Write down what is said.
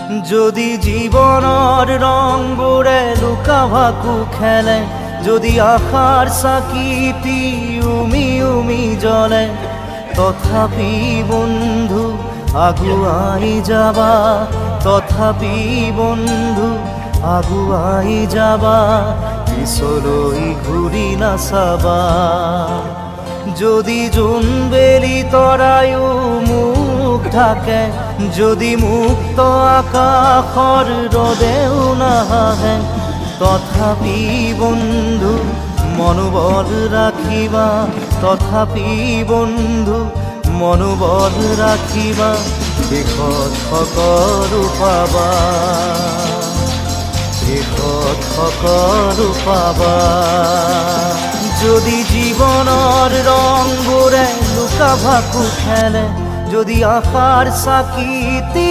যদি জীবনৰ ৰংবোৰে লুকা ভাকু খেলে, যদি আশাৰ চাকিটি উমি উমি জ্বলে, তথাপি বন্ধু আগুৱাই যাবা, তথাপি বন্ধু আগুৱাই যাবা, পিছলৈ ঘূৰি নাচাবা। যদি জোনবেলি তৰায়ো মুখ ঢাকে, যদি মুক্ত আকাশৰ ৰদেও নাহে, তথাপি বন্ধু মনোবল ৰাখিবা, তথাপি বন্ধু মনোবল ৰাখিবা, শেষত সকলো পাবা, শেষত সকলো পাবা। যদি জীবনৰ ৰংবোৰে লুকা ভাকু খেলে, যদি আশাৰ চাকিটি